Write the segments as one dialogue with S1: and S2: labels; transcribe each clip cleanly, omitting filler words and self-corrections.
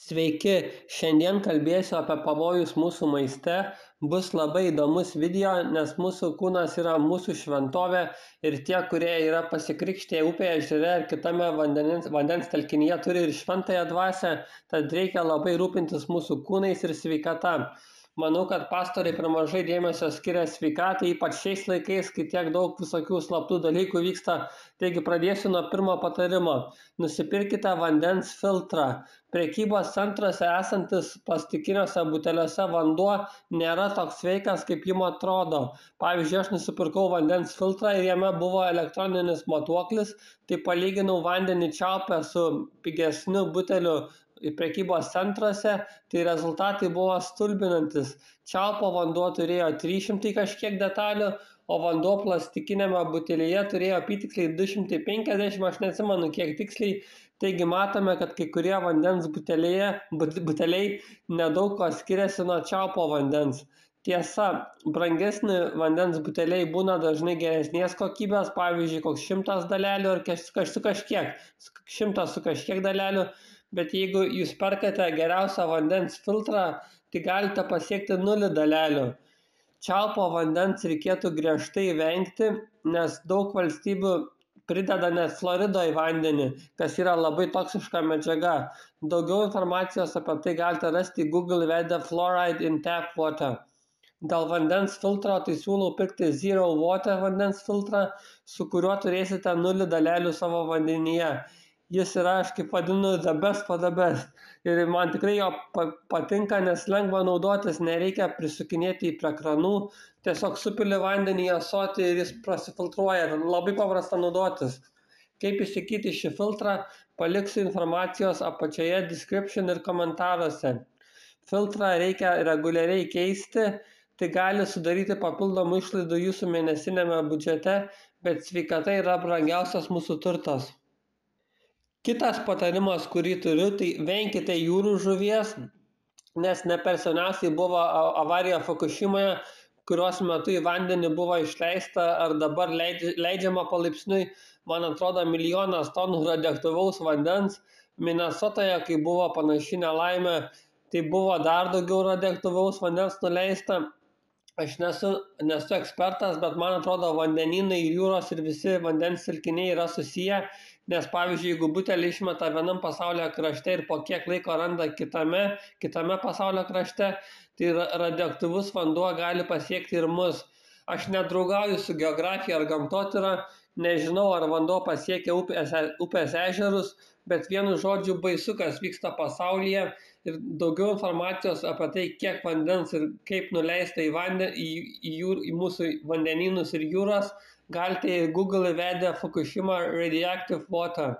S1: Sveiki, šiandien kalbėsiu apie pavojus mūsų maiste. Bus labai įdomus video, nes mūsų kūnas yra mūsų šventovė ir tie, kurie yra pasikrikštę upėje, ežere ar kitame vandens telkinyje, turi ir šventąją dvasią, tad reikia labai rūpintis mūsų kūnais ir sveikata. Manau, kad pastoriai per mažai dėmesio skiria sveikatai, ypač šiais laikais, kai tiek daug visokių slaptų dalykų vyksta. Taigi pradėsiu nuo pirmo patarimo. Nusipirkite vandens filtrą. Prekybos centruose esantis plastikiniuose buteliuose vanduo nėra toks sveikas, kaip jums atrodo. Pavyzdžiui, aš nusipirkau vandens filtrą ir jame buvo elektroninis matuoklis, tai palyginau vandenį čiaupę su pigesniu buteliu prekybos centruose, tai rezultatai buvo stulbinantis. Čiaupo vanduo turėjo 300 kažkiek detalių, o vanduo plastikinėme butelyje turėjo apytiksliai 250, aš neatsimenu kiek tiksliai. Taigi matome, kad kai kurie vandens buteliai nedaug ko skiriasi nuo čiaupo vandens. Tiesa, brangesni vandens buteliai būna dažnai geresnės kokybės, pavyzdžiui, koks 100 dalelių ar su kažkiek dalelių, bet jeigu jūs perkate geriausią vandens filtrą, tai galite pasiekti 0 dalelių. Čiaupo vandens reikėtų griežtai vengti, nes daug valstybių prideda net fluorido į vandenį, kas yra labai toksiška medžiaga. Daugiau informacijos apie tai galite rasti Google įvedę fluoride in tap water. Dėl vandens filtro tai siūlau pirkti Zero Water vandens filtrą, su kuriuo turėsite 0 dalelių savo vandenyje. Jis yra, aš kaip vadinu, the best for the best. Ir man tikrai jo patinka, nes lengva naudotis, nereikia prisukinėti prie kranų, tiesiog supili vandenį į ąsotį ir jis prasifiltruoja ir labai paprasta naudotis. Kaip įsigyti šį filtrą, paliksiu informacijos apačioje description ir komentaruose. Filtrą reikia reguliariai keisti, tai gali sudaryti papildomų išlaidų jūsų mėnesinėme biudžete, bet sveikata yra brangiausias mūsų turtas. Kitas patarimas, kurį turiu, tai venkite jūrų žuvies, nes ne per seniausiai buvo avarija Fukushimoje, kurios metu į vandenį buvo išleista ar dabar leidžiama palaipsniui, man atrodo, 1 milijonas tonų radioaktyvaus vandens. Minesotoje, kai buvo panaši nelaimė, tai buvo dar daugiau radioaktyvaus vandens nuleista. Aš nesu ekspertas, bet man atrodo, vandenynai ir jūros ir visi vandens telkiniai yra susiję, nes pavyzdžiui, jeigu butelį išmeta vienam pasaulio krašte ir po kiek laiko randa kitame pasaulio krašte, tai radioaktyvus vanduo gali pasiekti ir mus. Aš nedraugauju su geografija ar gamtotyra, nežinau, ar vanduo pasiekia upės ežerus, bet vienu žodžiu baisu, kas vyksta pasaulyje, ir daugiau informacijos apie tai, kiek vandens ir kaip nuleista į mūsų vandenynus ir jūras, galite į Google įvedę Fukushima Radioactive Water.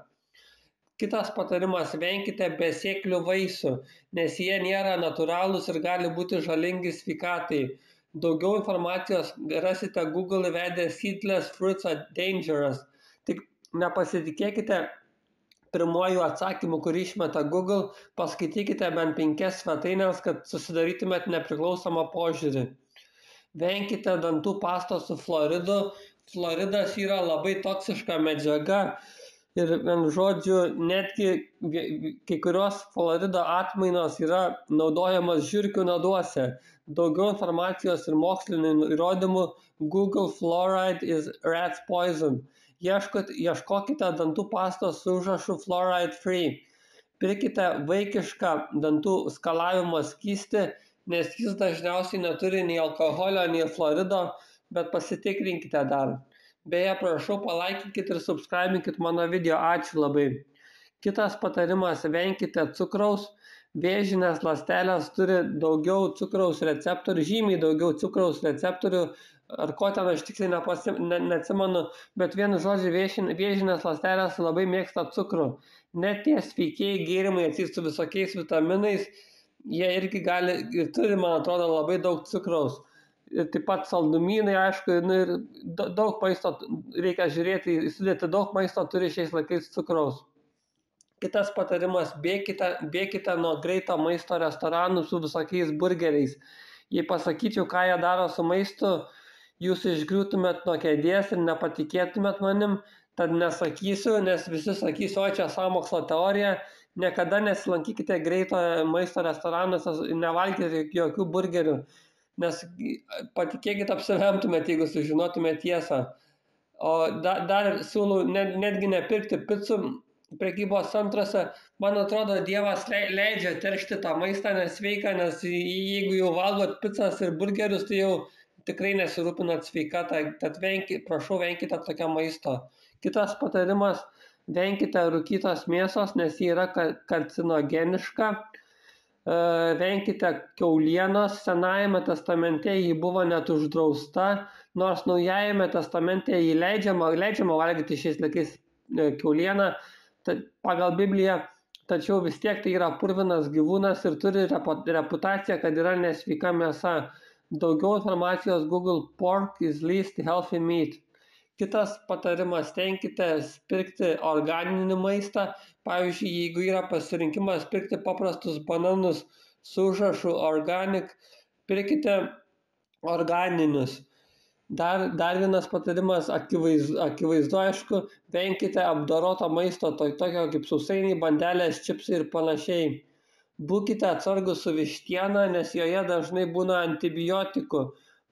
S1: Kitas patarimas – venkite besėklių vaisių, nes jie nėra natūralūs ir gali būti žalingi sveikatai. Daugiau informacijos rasite Google įvedę Seedless fruits are dangerous. Tik nepasitikėkite pirmuoju atsakymu, kurį išmeta Google, paskaitykite bent 5 svetainės, kad susidarytumėt nepriklausomą požiūrį. Venkite dantų pastos su fluoridu. Fluoridas yra labai toksiška medžiaga ir, vienu žodžiu, netgi kai kurios fluorido atmainos yra naudojamos žiurkių naduose. Daugiau informacijos ir mokslinių įrodymų Google fluoride is rat's poison. Ieškokite dantų pastos su užrašu fluoride free. Pirkite vaikišką dantų skalavimo skystį, nes jis dažniausiai neturi nei alkoholio, nei fluorido, bet pasitikrinkite dar. Beje, prašau, palaikinkite ir subscribinkite mano video, ačiū labai. Kitas patarimas – venkite cukraus. Vėžinės ląstelės turi daugiau cukraus receptorių, žymiai daugiau cukraus receptorių, ar ko ten aš tiksliai neatsimenu, bet vienu žodžiu vėžinės ląstelės labai mėgsta cukrų. Net tie sveikieji gėrimai su visokiais vitaminais, jie irgi turi, man atrodo, labai daug cukraus. Ir taip pat saldumynai, aišku, ir daug maisto reikia žiūrėti, sudėti daug maisto turi šiais laikais cukraus. Kitas patarimas – bėkite nuo greito maisto restoranų su visokiais burgeriais. Jei pasakyčiau, ką jie daro su maistu, jūs išgriūtumėt nuo kėdės ir nepatikėtumėt manim, tad nesakysiu, nes visi sakys, o čia sąmokslo teorija. Niekada nesilankykite greito maisto restoranuose, nevalgykite jokių burgerių, nes patikėkit, apsivemtumėt, jeigu sužinotumėt tiesą. O dar siūlau netgi nepirkti picų prekybos centruose. Man atrodo, Dievas leidžia teršti tą maistą nesveiką, nes jeigu jau valgot picas ir burgerius, tai jau tikrai nesirūpinat sveikatą, tad prašau, venkite tokio maisto. Kitas patarimas: venkite rūkytos mėsos, nes ji yra karcinogeniška. Venkite kiaulienos, Senajame testamente ji buvo net uždrausta, nors Naujajame testamente jį leidžiama valgyti šiais laikais kiaulieną pagal Bibliją, tačiau vis tiek tai yra purvinas gyvūnas ir turi reputaciją, kad yra nesveika mėsa. Daugiau informacijos Google pork is least healthy meat. Kitas patarimas: stenkitės pirkti organinį maistą. Pavyzdžiui, jeigu yra pasirinkimas pirkti paprastus bananus su užrašu organic, pirkite organinius. Dar vienas patarimas, akivaizdu aišku, venkite apdoroto maisto, tokio kaip sausainiai, bandelės, čipsai ir panašiai. Būkite atsargūs su vištiena, nes joje dažnai būna antibiotikų.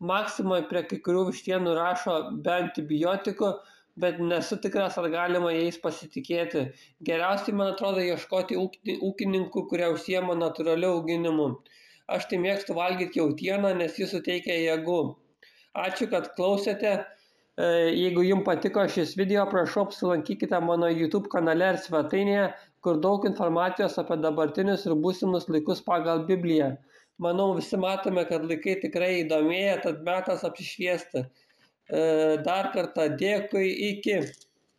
S1: Maksimoje prie kai kurių vištienų rašo be antibiotikų, bet nesu tikras, ar galima jais pasitikėti. Geriausiai, man atrodo, ieškoti ūkininkų, kurie užsiema natūraliu auginimu. Aš tai mėgstu valgyti jautieną, nes jis suteikia jėgų. Ačiū, kad klausėte. Jeigu jums patiko šis video, prašau, apsilankykite mano YouTube kanale ir svetainėje, kur daug informacijos apie dabartinius ir būsimus laikus pagal Bibliją. Manau, visi matome, kad laikai tikrai įdomėja, tad metas apsišviesti. Dar kartą dėkui, iki.